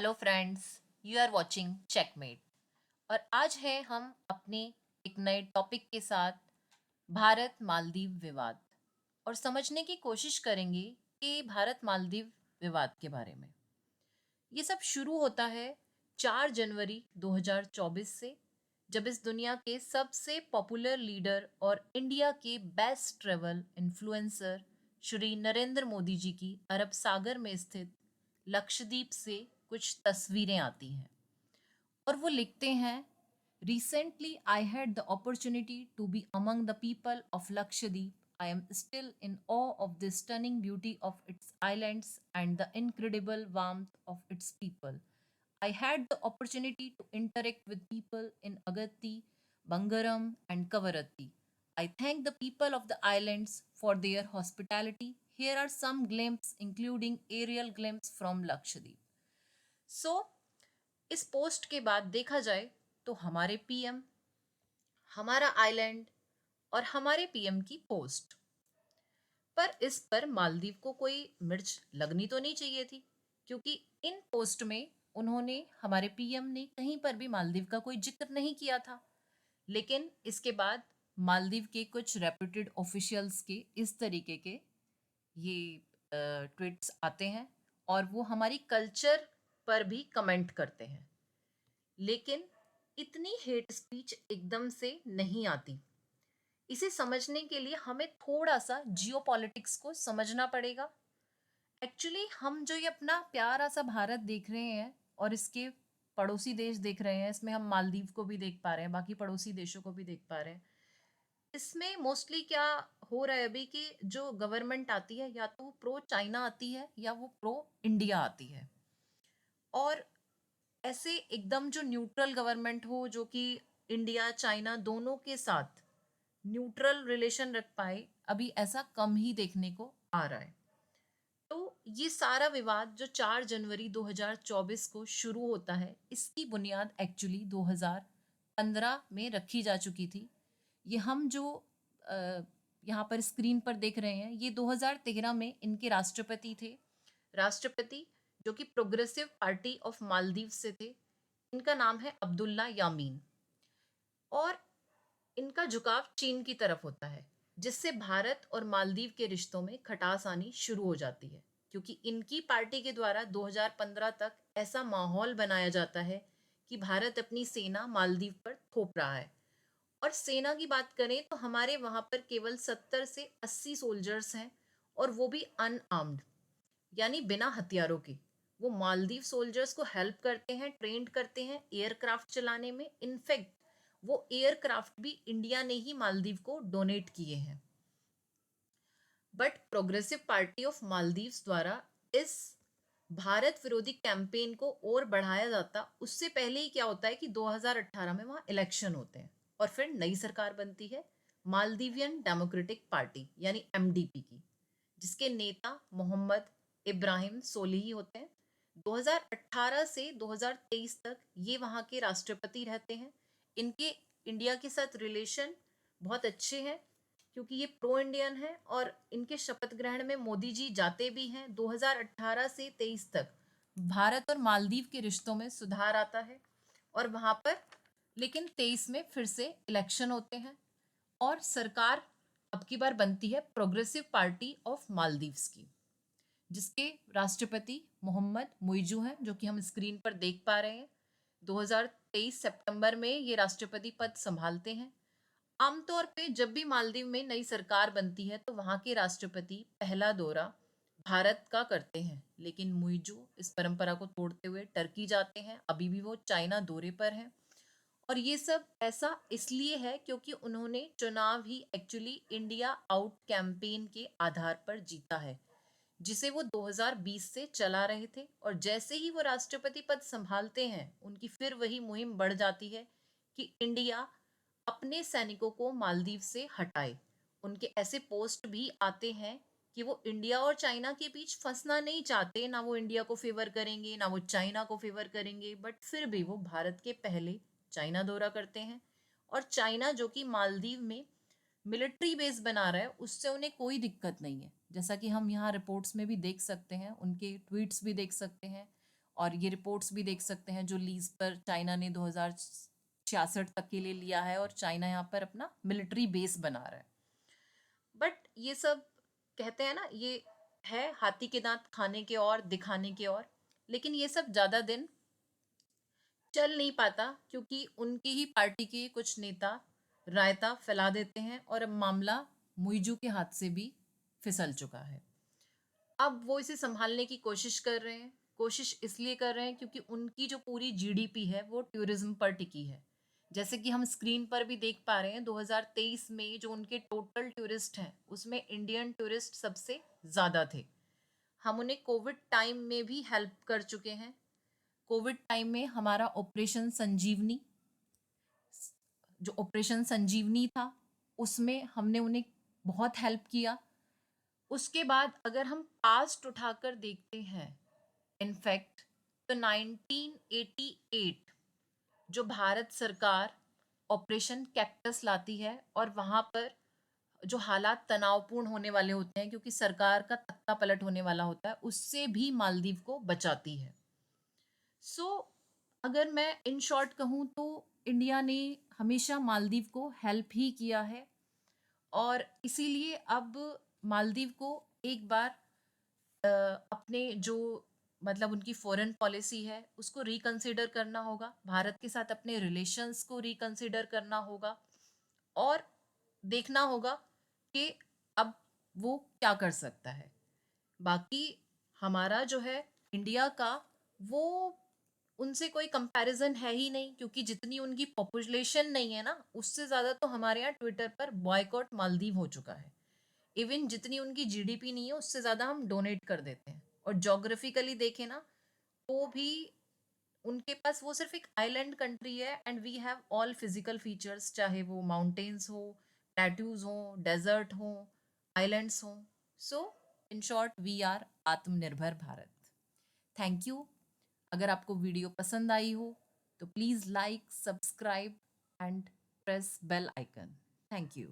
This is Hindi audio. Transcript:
Hello friends, you are watching Checkmate. और आज है हम अपने एक नए टॉपिक के साथ भारत मालदीव विवाद और समझने की कोशिश करेंगे कि भारत मालदीव विवाद के बारे में। ये सब शुरू होता है 4 जनवरी 2024 से, जब इस दुनिया के सबसे पॉपुलर लीडर और इंडिया के best travel influencer Shri Narendra Modi ji की अरब सागर में स्थित लक्षद्वीप से कुछ तस्वीरें आती हैं और वो लिखते हैं, recently I had the opportunity to be among the people of Lakshadweep. I am still in awe of the stunning beauty of its islands and the incredible warmth of its people. I had the opportunity to interact with people in Agatti, Bangaram, and Kavaratti. I thank the people of the islands for their hospitality. Here are some glimpses, including aerial glimpses from Lakshadweep. So, इस पोस्ट के बाद देखा जाए तो हमारे पीएम, हमारा आइलैंड और हमारे पीएम की पोस्ट पर इस पर मालदीव को कोई मिर्च लगनी तो नहीं चाहिए थी, क्योंकि इन पोस्ट में उन्होंने, हमारे पीएम ने कहीं पर भी मालदीव का कोई जिक्र नहीं किया था। लेकिन इसके बाद मालदीव के कुछ रेप्यूटेड ऑफिशियल्स के इस तरीके के ये ट्वीट्स आते हैं और वो हमारी कल्चर पर भी कमेंट करते हैं। लेकिन इतनी हेट स्पीच एकदम से नहीं आती। इसे समझने के लिए हमें थोड़ा सा जियोपॉलिटिक्स को समझना पड़ेगा। एक्चुअली हम जो ये अपना प्यारा सा भारत देख रहे हैं और इसके पड़ोसी देश देख रहे हैं, इसमें हम मालदीव को भी देख पा रहे हैं, बाकी पड़ोसी देशों को भी देख पा रहे हैं। इसमें मोस्टली क्या हो रहा है अभी कि जो गवर्नमेंट आती है या तो प्रो चाइना आती है या वो प्रो इंडिया आती है। और ऐसे एकदम जो न्यूट्रल गवर्नमेंट हो, जो कि इंडिया चाइना दोनों के साथ न्यूट्रल रिलेशन रख पाए, अभी ऐसा कम ही देखने को आ रहा है। तो ये सारा विवाद जो 4 जनवरी 2024 को शुरू होता है, इसकी बुनियाद एक्चुअली 2015 में रखी जा चुकी थी। ये हम जो यहाँ पर स्क्रीन पर देख रहे हैं, ये 2013 में इनके राष्ट्रपति थे। राष्ट्रपति जो कि प्रोग्रेसिव पार्टी ऑफ मालदीव से थे। इनका नाम है अब्दुल्ला यामीन। और इनका झुकाव चीन की तरफ होता है, जिससे भारत और मालदीव के रिश्तों में खटास आनी शुरू हो जाती है, क्योंकि इनकी पार्टी के द्वारा 2015 तक ऐसा माहौल बनाया जाता है कि भारत अपनी सेना मालदीव पर थोप रहा है। और सेना की बात करें तो हमारे वहाँ पर केवल 70 से 80 सोल्जर्स हैं, और वो भी अनआर्म्ड, यानी बिना हथियारों के। वो मालदीव सोल्जर्स को हेल्प करते हैं, ट्रेंड करते हैं एयरक्राफ्ट चलाने में। इनफैक्ट वो एयरक्राफ्ट भी इंडिया ने ही मालदीव को डोनेट किए हैं। But progressive party of Maldives द्वारा इस भारत विरोधी कैंपेन को और बढ़ाया जाता। उससे पहले ही क्या होता है कि 2018 में वहाँ इलेक्शन होते हैं और फिर नई सरकार बनती है मालदीवियन डेमोक्रेटिक पार्टी यानी एमडीपी की, जिसके नेता मोहम्मद इब्राहिम सोलिही होते हैं। 2018 से 2023 तक ये वहाँ के राष्ट्रपति रहते हैं। इनके इंडिया के साथ रिलेशन बहुत अच्छे हैं, क्योंकि ये प्रो इंडियन है और इनके शपथ ग्रहण में मोदी जी जाते भी हैं। 2018 से 23 तक भारत और मालदीव के रिश्तों में सुधार आता है और वहाँ पर, लेकिन 23 में फिर से इलेक्शन होते हैं और सरकार अब की बार बनती है प्रोग्रेसिव पार्टी ऑफ मालदीव्स की, जिसके राष्ट्रपति मोहम्मद मुइजू हैं, जो कि हम स्क्रीन पर देख पा रहे हैं। 2023 सितंबर में ये राष्ट्रपति पद संभालते हैं। आमतौर पे जब भी मालदीव में नई सरकार बनती है तो वहाँ के राष्ट्रपति पहला दौरा भारत का करते हैं, लेकिन मुइजू इस परंपरा को तोड़ते हुए टर्की जाते हैं। अभी भी वो चाइना दौरे पर हैं। और ये सब ऐसा इसलिए है क्योंकि उन्होंने चुनाव ही एक्चुअली इंडिया आउट कैंपेन के आधार पर जीता है, जिसे वो 2020 से चला रहे थे। और जैसे ही वो राष्ट्रपति पद संभालते हैं, उनकी फिर वही मुहिम बढ़ जाती है कि इंडिया अपने सैनिकों को मालदीव से हटाए। उनके ऐसे पोस्ट भी आते हैं कि वो इंडिया और चाइना के बीच फंसना नहीं चाहते, ना वो इंडिया को फेवर करेंगे ना वो चाइना को फेवर करेंगे, बट फिर भी वो भारत के पहले चाइना दौरा करते हैं। और चाइना जो कि मालदीव में मिलिट्री बेस बना रहा है, उससे उन्हें कोई दिक्कत नहीं है, जैसा कि हम यहाँ रिपोर्ट्स में भी देख सकते हैं, उनके ट्वीट्स भी देख सकते हैं। और ये रिपोर्ट्स भी देख सकते हैं जो लीज पर चाइना ने 2066 तक के लिए लिया है, और चाइना यहाँ पर अपना मिलिट्री बेस बना रहा है। बट ये सब कहते हैं ना, ये है हाथी के दांत खाने के और दिखाने के और, लेकिन ये सब ज़्यादा दिन चल नहीं पाता क्योंकि उनकी ही पार्टी के कुछ नेता रायता फैला देते हैं और अब मामला मुइजू के हाथ से भी फिसल चुका है। अब वो इसे संभालने की कोशिश कर रहे हैं। कोशिश इसलिए कर रहे हैं क्योंकि उनकी जो पूरी जीडीपी है वो टूरिज्म पर टिकी है। जैसे कि हम स्क्रीन पर भी देख पा रहे हैं, 2023 में जो उनके टोटल टूरिस्ट हैं उसमें इंडियन टूरिस्ट सबसे ज़्यादा थे। हम उन्हें कोविड टाइम में भी हेल्प कर चुके हैं। कोविड टाइम में हमारा ऑपरेशन संजीवनी था, उसमें हमने उन्हें बहुत हेल्प किया। उसके बाद अगर हम पास्ट उठाकर देखते हैं, इनफैक्ट तो 1988 जो भारत सरकार ऑपरेशन कैक्टस लाती है और वहाँ पर जो हालात तनावपूर्ण होने वाले होते हैं क्योंकि सरकार का तख्ता पलट होने वाला होता है, उससे भी मालदीव को बचाती है। सो अगर मैं इन शॉर्ट कहूँ तो इंडिया ने हमेशा मालदीव को हेल्प ही किया है, और इसीलिए अब मालदीव को एक बार अपने जो मतलब उनकी फॉरेन पॉलिसी है उसको रिकंसिडर करना होगा, भारत के साथ अपने रिलेशंस को रिकंसिडर करना होगा, और देखना होगा कि अब वो क्या कर सकता है। बाकी हमारा जो है इंडिया का, वो उनसे कोई कंपैरिजन है ही नहीं क्योंकि जितनी उनकी पॉपुलेशन नहीं है ना, उससे ज़्यादा तो हमारे यहाँ ट्विटर पर बॉयकॉट मालदीव हो चुका है। इवन जितनी उनकी जीडीपी नहीं है उससे ज़्यादा हम डोनेट कर देते हैं, और जोग्राफिकली देखें ना तो भी उनके पास वो सिर्फ एक आइलैंड कंट्री है, and we have all physical features, चाहे वो माउंटेन्स हो, टैटूज हो, डेजर्ट हो, आइलैंड्स हो। सो इन शॉर्ट वी आर आत्मनिर्भर भारत। Thank you. अगर आपको वीडियो पसंद आई हो तो please like, subscribe and press bell icon. Thank you.